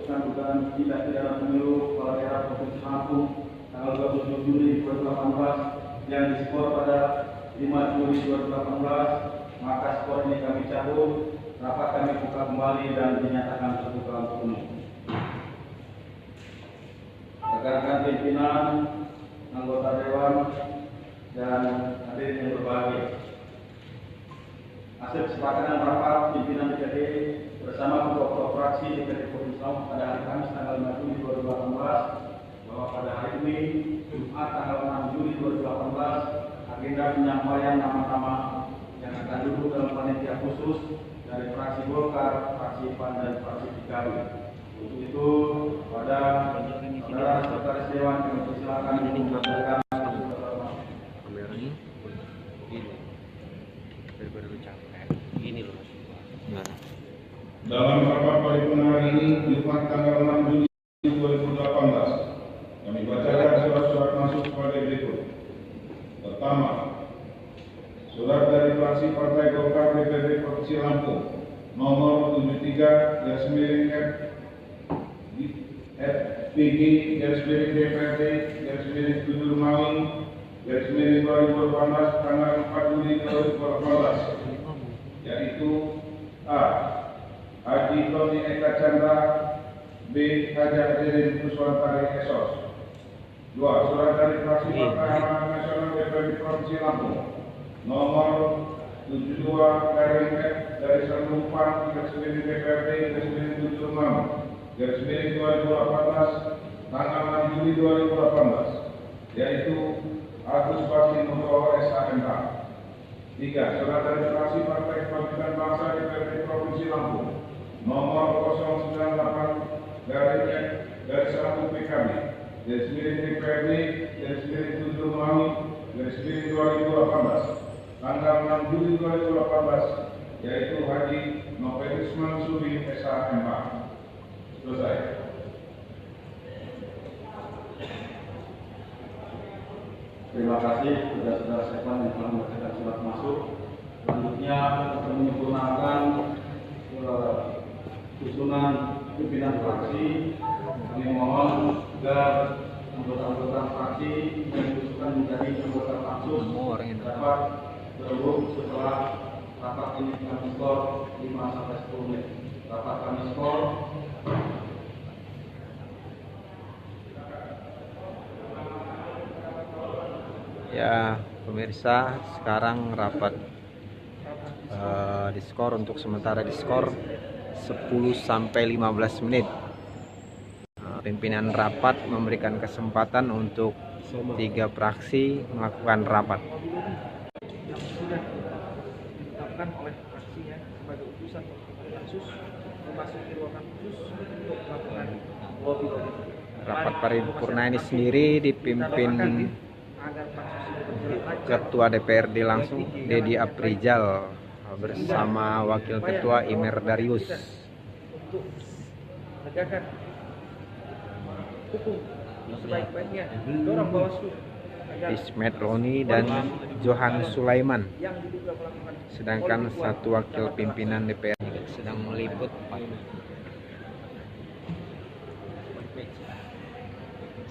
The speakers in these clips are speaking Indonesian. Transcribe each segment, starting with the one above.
memutuskan dugaan tindak pidana pemilu kepala daerah Provinsi Lampung tanggal 27 Juli 2018 yang diskor pada 5 Juli 2018, maka skor ini kami cabut, rapat kami buka kembali dan dinyatakan terbuka untuk umum. Rekan-rekan pimpinan, anggota dewan, dan hadirin yang berbahagia. Hasil kesepakatan rapat pimpinan DPD bersama ketua-ketua fraksi DPD Provinsi Lampung pada hari Kamis tanggal 5 Juli 2018 bahwa pada hari ini Jumat tanggal 6 Juli 2018 agenda penyampaian nama-nama yang akan duduk dalam panitia khusus dari fraksi Golkar, fraksi PAN, dan fraksi PKB. Untuk itu, pada saudara sekretaris dewan kami persilakan untuk membacakan ini loh. Dalam rapat paripurna hari ini, Jumat tanggal 6 Juli 2018, kami bacakan surat-surat masuk kepada berikut. Pertama, surat dari fraksi Partai Golkar DPD Provinsi Lampung nomor 73-FPG-DPRD-7 Romawi-2018 tanggal 4 Juli 2018, yaitu A. Haji Tony Eka Chandra, B. Haja Hadirin Kuswantari Esos. 2. Surat dari fraksi Partai Amanat Nasional DPD Provinsi Lampung nomor 72 KRMF dari Serlupan DPRD 76 2018 tanggal 6 Juli 2018, yaitu Agus Bakti Nugroho SHMH. 3. Surat dari fraksi Partai Kebangkitan Bangsa DPRD Provinsi Lampung nomor 098 garis 1 PKB DPRD 7 Romawi 2018 tanggal 6 Juli 2018, yaitu Haji Novelis Mansuri SHMH. Selesai. Terima kasih kepada saudara Stefan yang telah membacakan surat masuk. Selanjutnya untuk menyempurnakan susunan pimpinan fraksi, kami mohon agar anggota-anggota fraksi yang diusulkan menjadi anggota pansus dapat berhubung setelah rapat ini kami skor 5-10 menit. Rapat kami skor. Ya, pemirsa, sekarang rapat diskor untuk sementara diskor 10-15 menit. Pimpinan rapat memberikan kesempatan untuk 3 fraksi melakukan rapat. Yang sudah ditetapkan oleh fraksinya sebagai utusan pansus memasuki ruangan khusus untuk melakukan lobby tadi. Rapat paripurna ini sendiri dipimpin Ketua DPRD langsung Dedi Aprijal bersama Wakil Ketua Imer Darius. Untuk menegakkan hukum sebaik-baiknya, dorong Bawaslu Ismet Roni dan Johan Sulaiman. yang diduga melakukan Sedangkan satu wakil pimpinan DPR sedang meliput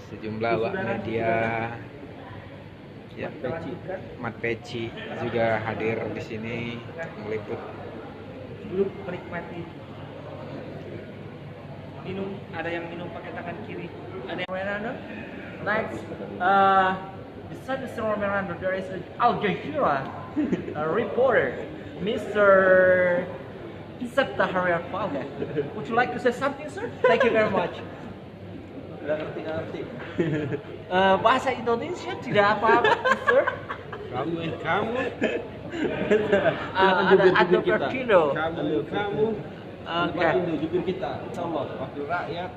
sejumlah awak media. Ya, Mat Peci juga hadir di sini meliput. duduk menikmati minum, ada yang minum pakai tangan kiri, ada yang Miranda. Next, beside Mr. Miranda, there is an Al Jazeera reporter, Mr. Sabta Haryar Falga. Would you like to say something, sir? Thank you very much. Bahasa Indonesia tidak apa-apa, sir. Kamu Ada Perkino. kamu Okay. jubir kita, insyaallah wakil rakyat.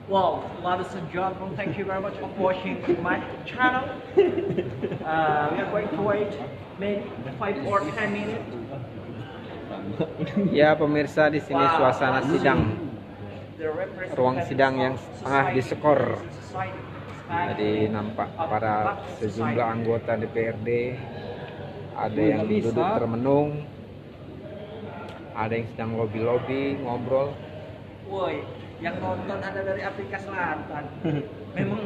Well, ladies and gentlemen, thank you very much for watching my channel. We are going to wait maybe 5 or 10 minutes. Ya, pemirsa, di sini suasana sidang, ruang sidang yang tengah diskor. Jadi nampak para sejumlah anggota DPRD, ada yang duduk termenung, ada yang sedang lobby-lobby, ngobrol. Woi, Yang nonton ada dari Afrika Selatan. Memang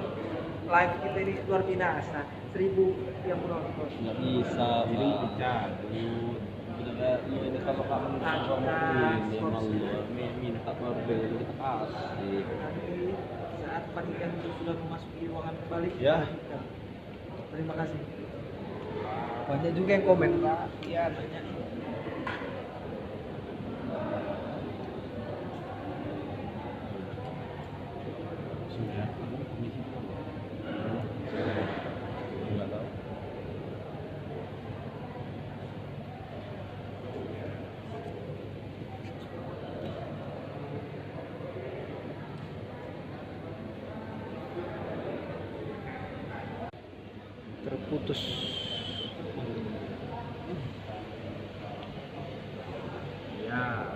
live kita ini luar biasa. 1.000 yang menonton. Nggak bisa, ini dicabut. Udah ini kalau kamu ngomongin dia malu, minta mobil kita kasih. Nanti saat panitia sudah memasuki ruangan kembali. Ya. Terima kasih. Banyak juga yang komen, Pak. Iya, banyak. Sudah. Nggak tahu. Terputus. Ya.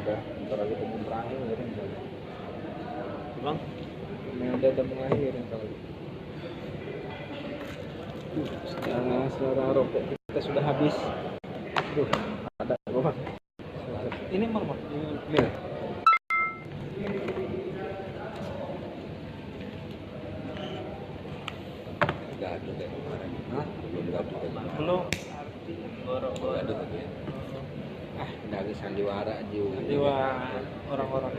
Udah, bentar lagi mau berakhir ya, Bang, udah mengakhir kalau suara rokok kita sudah habis. Aduh, ada apa? Ini mau Mil. Udah ada deh kemarin. Hah? Belum ada. belum. Ada tapi ya. Dari sandiwara juga. Dewa orang-orang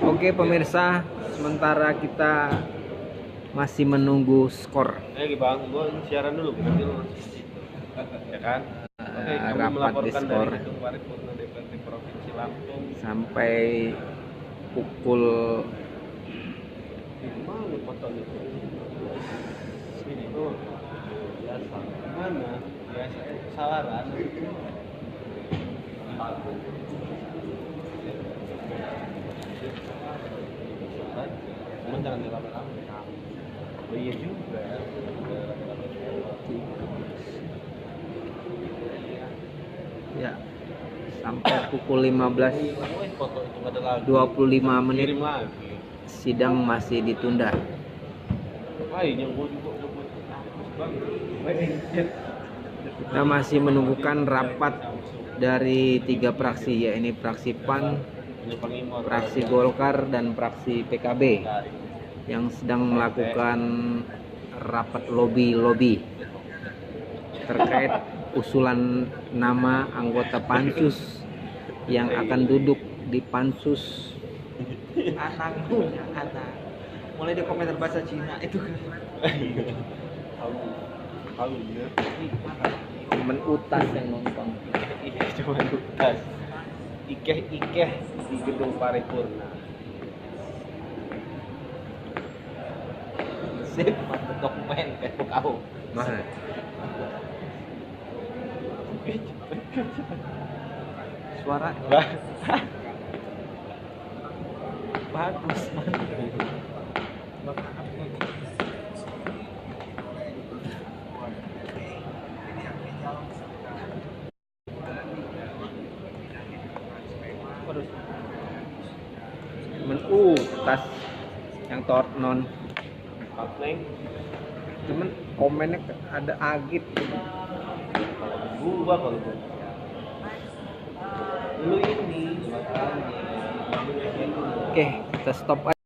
Oke pemirsa, sementara kita masih menunggu skor Bang, gua siaran dulu berarti lu. Ya kan? Oke, kami rapat melaporkan diskor dari Gedung Paripurna DPRD Provinsi Lampung. sampai pukul Mana fotonya? Sini tuh. Biasa. Mana? Biasa kesalahan. Cuman jangan dirame-rame. Oh iya juga. ya sampai pukul 15.25 Foto itu nggak ada lagi. menit Kirim lagi. sidang masih ditunda. Yang gua juga Kita masih menunggukan rapat dari 3 fraksi, yaitu fraksi PAN, fraksi Golkar, dan fraksi PKB yang sedang melakukan rapat lobby terkait usulan nama anggota pansus yang akan duduk di pansus. anaknya anak. Mulai di komentar bahasa Cina itu kan. Halunya. Temen Utas yang nonton. Iya, cuma tugas. Ikeh di Gedung Paripurna. Sip, mantap dokumen Facebook aku. Mana? Suara bagus Temen Utas yang non. Patleng. Cuman komennya ada Agit. Kalau gua. Lu ini makanya. Oke, kita stop aja.